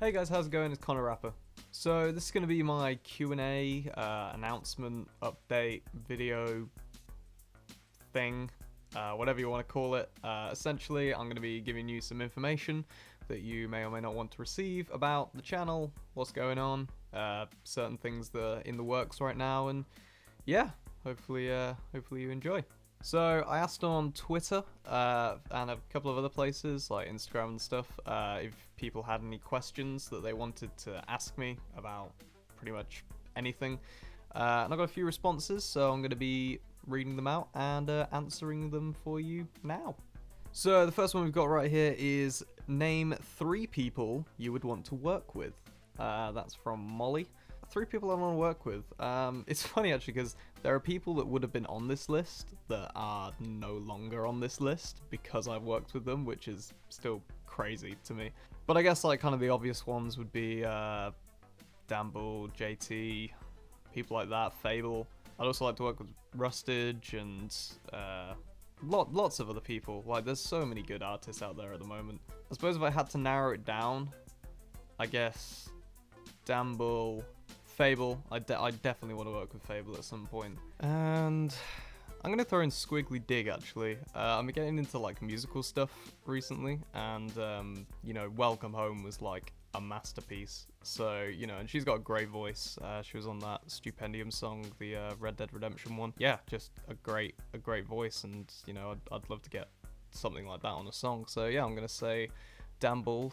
Hey guys, how's it going? It's Connor Rapper. So this is going to be my Q&A, announcement, update, video thing, whatever you want to call it. Essentially, I'm going to be giving you some information that you may or may not want to receive about the channel, what's going on, certain things that are in the works right now, and yeah, hopefully you enjoy. So I asked on Twitter and a couple of other places like Instagram and stuff if people had any questions that they wanted to ask me about pretty much anything. And I got a few responses, so I'm going to be reading them out and answering them for you now. So the first one we've got right here is name 3 people you would want to work with. That's from Molly. 3 people I want to work with. It's funny actually because there are people that would have been on this list that are no longer on this list because I've worked with them, which is still crazy to me. But I guess like kind of the obvious ones would be Damble, JT, people like that, Fable. I'd also like to work with Rustage and lots of other people. Like there's so many good artists out there at the moment. I suppose if I had to narrow it down, I guess Damble, Fable. I definitely want to work with Fable at some point. And I'm going to throw in Squiggly Dig actually. I'm getting into like musical stuff recently, and you know, Welcome Home was like a masterpiece. So, you know, and she's got a great voice. She was on that Stupendium song, the Red Dead Redemption one. Yeah, just a great voice, and you know, I'd love to get something like that on a song. So yeah, I'm going to say Damble,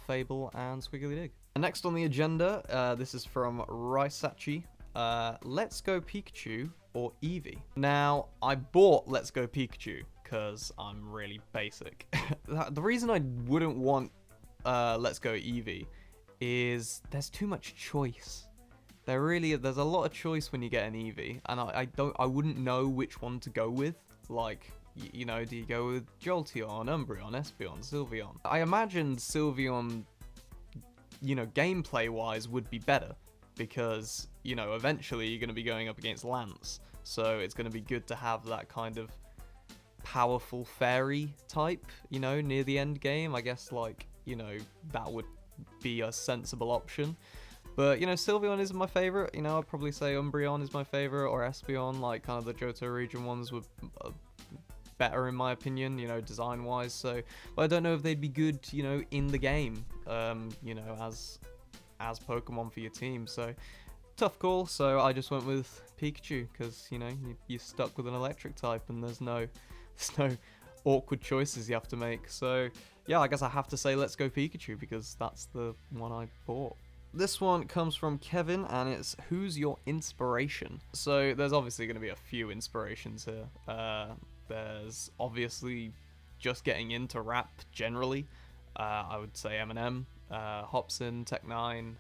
Fable, and Squiggly Dig. Next on the agenda, this is from RYSACHI. Let's Go Pikachu or EEVEE. Now, I bought Let's Go Pikachu because I'm really basic. The reason I wouldn't want Let's Go EEVEE is there's too much choice. There's a lot of choice when you get an EEVEE, and I wouldn't know which one to go with. Like, you know, do you go with Jolteon, Umbreon, Espeon, Sylveon? I imagined Sylveon, you know, gameplay wise would be better because, you know, eventually you're going to be going up against Lance, so it's going to be good to have that kind of powerful fairy type, you know, near the end game. I guess, like, you know, that would be a sensible option. But, you know, Sylveon isn't my favorite. You know, I'd probably say Umbreon is my favorite, or Espeon, like kind of the Johto region ones would better in my opinion, you know, design wise. So, but I don't know if they'd be good, you know, in the game, you know, as Pokemon for your team. So tough call. So I just went with Pikachu because, you know, you're stuck with an electric type and there's no awkward choices you have to make. So yeah, I guess I have to say let's go Pikachu because that's the one I bought. This one comes from Kevin, and it's who's your inspiration? So there's obviously going to be a few inspirations here. There's obviously just getting into rap generally. I would say Eminem, Hopsin, Tech9.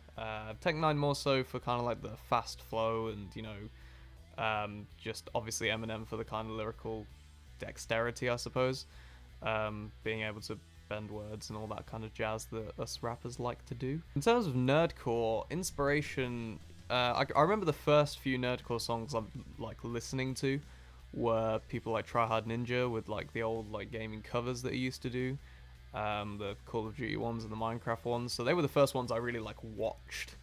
Tech9 more so for kind of like the fast flow and, you know, just obviously Eminem for the kind of lyrical dexterity, I suppose. Being able to bend words and all that kind of jazz that us rappers like to do. In terms of nerdcore, inspiration, I remember the first few nerdcore songs I'm like listening to were people like Tryhard Ninja with like the old like gaming covers that he used to do, the Call of Duty ones and the Minecraft ones. So they were the first ones I really like watched,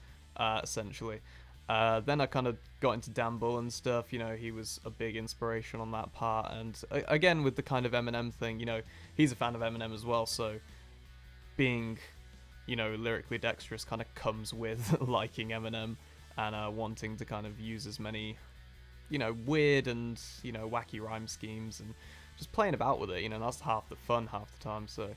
essentially. Then I kind of got into Damble and stuff. You know, he was a big inspiration on that part. And again, with the kind of Eminem thing, you know, he's a fan of Eminem as well. So being, you know, lyrically dexterous kind of comes with liking Eminem and wanting to kind of use as many, you know, weird and, you know, wacky rhyme schemes and just playing about with it. You know, that's half the fun half the time. So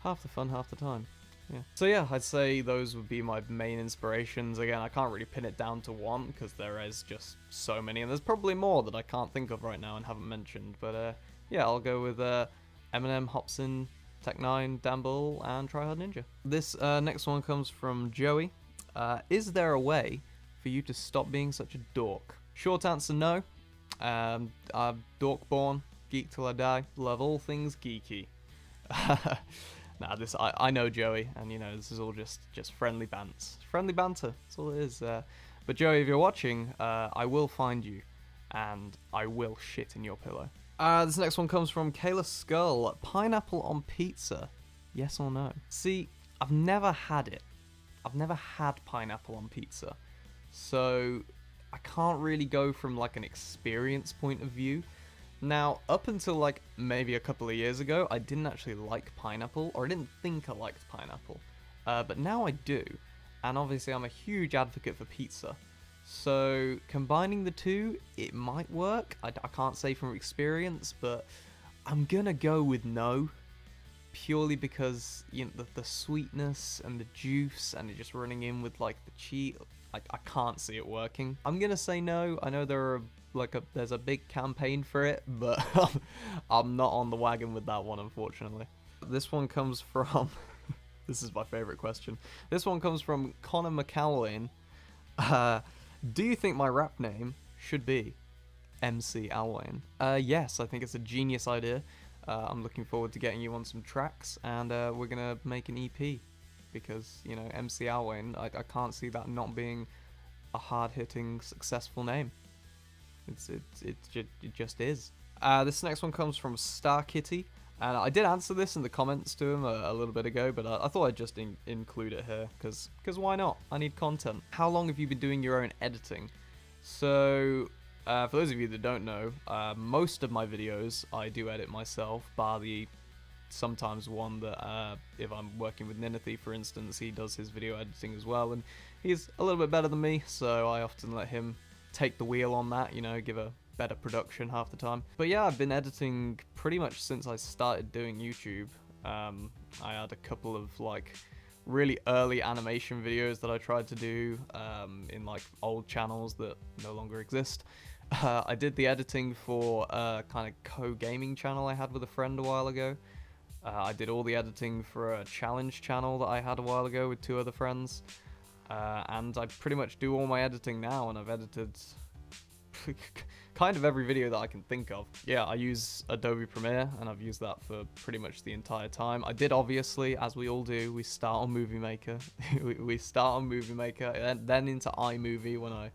half the fun half the time. Yeah. So yeah, I'd say those would be my main inspirations. Again, I can't really pin it down to one because there is just so many, and there's probably more that I can't think of right now and haven't mentioned. But yeah, I'll go with Eminem, Hopsin, Tech9, Damble, and Tryhard Ninja. This next one comes from Joey. Is there a way for you to stop being such a dork? Short answer, no. I'm dork born, geek till I die, love all things geeky. Nah, I know Joey, and you know, this is all just friendly banter, that's all it is. But Joey, if you're watching, I will find you, and I will shit in your pillow. This next one comes from KAYLASKULL. Pineapple on pizza, yes or no? See, I've never had it, I've never had pineapple on pizza, so I can't really go from like an experience point of view. Now, up until like maybe a couple of years ago, I didn't actually like pineapple, or I didn't think I liked pineapple, but now I do, and obviously I'm a huge advocate for pizza. So combining the two, it might work. I can't say from experience, but I'm gonna go with no, purely because you know the sweetness and the juice and it just running in with like the cheese. I can't see it working. I'm gonna say no. I know there's a big campaign for it, but I'm not on the wagon with that one, unfortunately. This one comes from this is my favorite question. This one comes from Connor McAlWANE. Do you think my rap name should be MCALWANE? Yes, I think it's a genius idea. I'm looking forward to getting you on some tracks, and we're gonna make an EP, because you know MCALWANE, I can't see that not being a hard-hitting, successful name. It just is. This next one comes from STARKITTY, and I did answer this in the comments to him a little bit ago, but I thought I'd just include it here, because why not? I need content. How long have you been doing your own editing? So, for those of you that don't know, most of my videos I do edit myself, bar the sometimes one that if I'm working with Ninathy, for instance, he does his video editing as well, and he's a little bit better than me, so I often let him take the wheel on that, you know, give a better production half the time. But yeah, I've been editing pretty much since I started doing YouTube. I had a couple of like really early animation videos that I tried to do in like old channels that no longer exist. I did the editing for a kind of co-gaming channel I had with a friend a while ago. I did all the editing for a challenge channel that I had a while ago with 2 other friends. And I pretty much do all my editing now, and I've edited kind of every video that I can think of. Yeah, I use Adobe Premiere, and I've used that for pretty much the entire time. I did, obviously, as we all do, we start on Movie Maker. we start on Movie Maker, and then into iMovie when I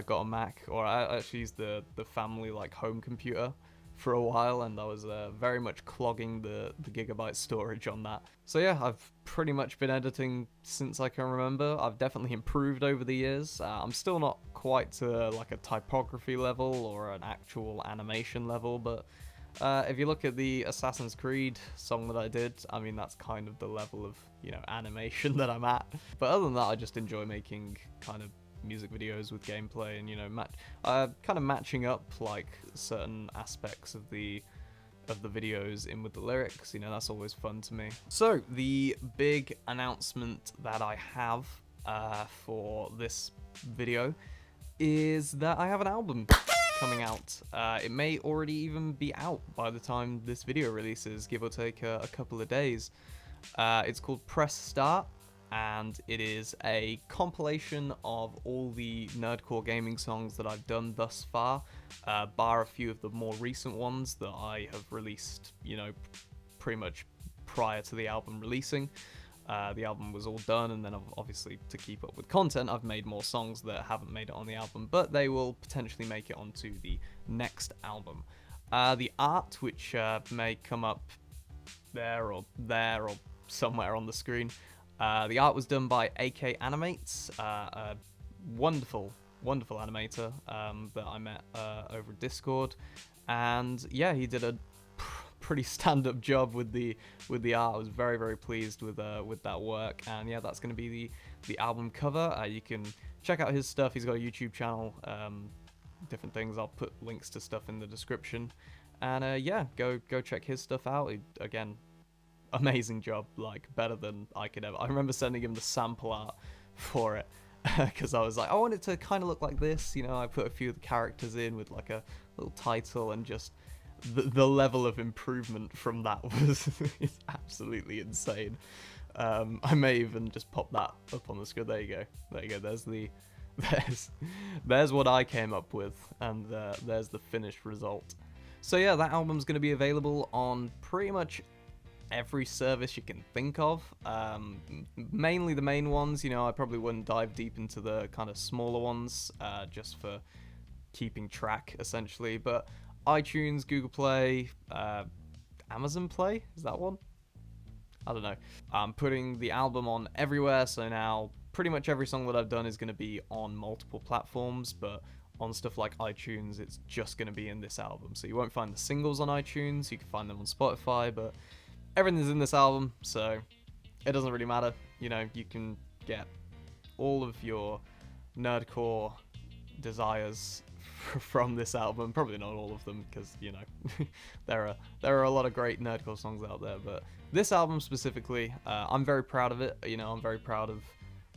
got a Mac, or I actually used the family like home computer for a while, and I was very much clogging the gigabyte storage on that. So yeah, I've pretty much been editing since I can remember. I've definitely improved over the years. I'm still not quite to like a typography level or an actual animation level, but if you look at the Assassin's Creed song that I did, I mean, that's kind of the level of, you know, animation that I'm at. But other than that, I just enjoy making kind of music videos with gameplay, and you know, kind of matching up like certain aspects of the videos in with the lyrics. You know, that's always fun to me. So the big announcement that I have for this video is that I have an album coming out. It may already even be out by the time this video releases, give or take a couple of days. It's called Press Start, and it is a compilation of all the nerdcore gaming songs that I've done thus far, bar a few of the more recent ones that I have released, you know, pretty much prior to the album releasing. The album was all done, and then obviously to keep up with content, I've made more songs that haven't made it on the album, but they will potentially make it onto the next album. The art, which may come up there or somewhere on the screen, the art was done by AK Animates, a wonderful animator that I met over Discord, and yeah, he did a pretty stand-up job with the art. I was very pleased with that work, and yeah, that's going to be the album cover. You can check out his stuff. He's got a YouTube channel, different things. I'll put links to stuff in the description, and yeah, go check his stuff out. Again, amazing job, like better than I could ever. I remember sending him the sample art for it because I was like, I want it to kind of look like this, you know. I put a few of the characters in with like a little title, and just the level of improvement from that was is absolutely insane. I may even just pop that up on the screen. There you go. There's what I came up with, and there's the finished result. So yeah, that album's going to be available on pretty much every service you can think of. Mainly the main ones, you know. I probably wouldn't dive deep into the kind of smaller ones, just for keeping track, essentially. But iTunes, Google Play, Amazon Play, is that one? I don't know. I'm putting the album on everywhere, so now pretty much every song that I've done is going to be on multiple platforms, but on stuff like iTunes, it's just going to be in this album. So you won't find the singles on iTunes, you can find them on Spotify, but everything's in this album, so it doesn't really matter. You know, you can get all of your nerdcore desires from this album. Probably not all of them, because, you know, there are a lot of great nerdcore songs out there, but this album specifically, I'm very proud of it. You know, I'm very proud of,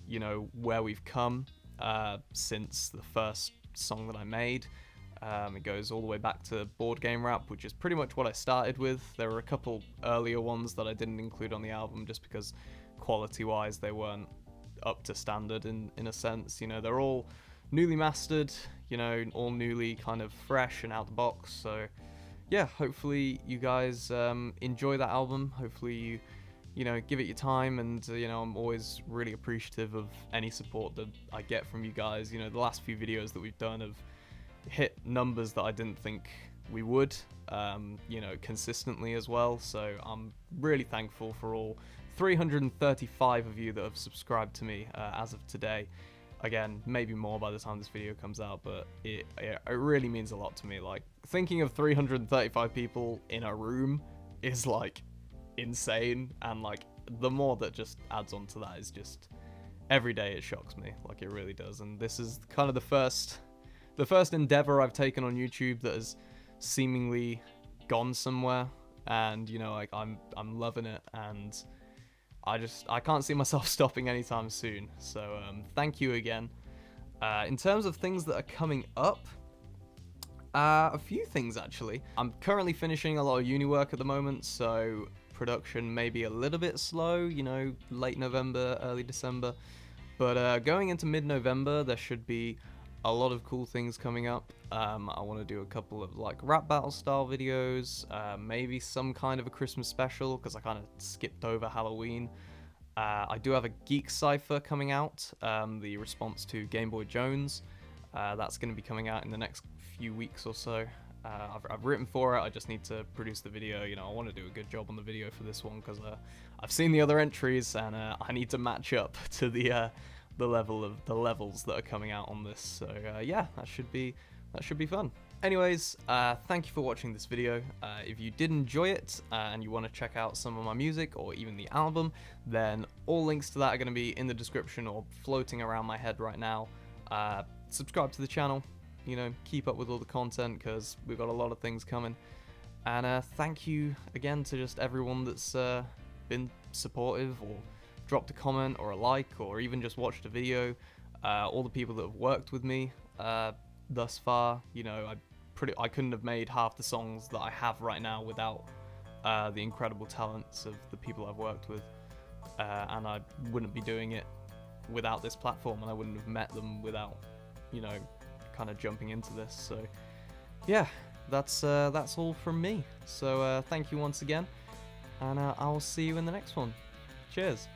you know, where we've come since the first song that I made. It goes all the way back to board game rap, which is pretty much what I started with. There were a couple earlier ones that I didn't include on the album just because quality wise they weren't up to standard in a sense. You know, they're all newly mastered, you know, all newly kind of fresh and out the box. So yeah, hopefully you guys enjoy that album. Hopefully you know, give it your time, and you know, I'm always really appreciative of any support that I get from you guys. You know, the last few videos that we've done have hit numbers that I didn't think we would, you know, consistently as well. So I'm really thankful for all 335 of you that have subscribed to me as of today. Again, maybe more by the time this video comes out, but it really means a lot to me. Like, thinking of 335 people in a room is like insane, and like the more that just adds on to that is just every day it shocks me, like it really does. And this is kind of the first endeavor I've taken on YouTube that has seemingly gone somewhere, and you know, like I'm loving it, and I can't see myself stopping anytime soon. So thank you again. In terms of things that are coming up, a few things actually. I'm currently finishing a lot of uni work at the moment, so production may be a little bit slow, you know, late November, early December. But going into mid-November, there should be a lot of cool things coming up. I want to do a couple of like rap battle style videos, maybe some kind of a Christmas special, because I kind of skipped over Halloween. I do have a Geek Cypher coming out, the response to Game Boy Jones. That's going to be coming out in the next few weeks or so. I've written for it, I just need to produce the video. You know, I want to do a good job on the video for this one, because I've seen the other entries, and I need to match up to the levels that are coming out on this. So yeah, that should be fun. Anyways, thank you for watching this video. If you did enjoy it and you want to check out some of my music or even the album, then all links to that are going to be in the description or floating around my head right now. Subscribe to the channel, you know, keep up with all the content, because we've got a lot of things coming. And thank you again to just everyone that's been supportive, or dropped a comment or a like, or even just watched a video. All the people that have worked with me thus far. You know, I couldn't have made half the songs that I have right now without the incredible talents of the people I've worked with, and I wouldn't be doing it without this platform, and I wouldn't have met them without, you know, kind of jumping into this. So yeah, that's all from me. So thank you once again, and I'll see you in the next one. Cheers.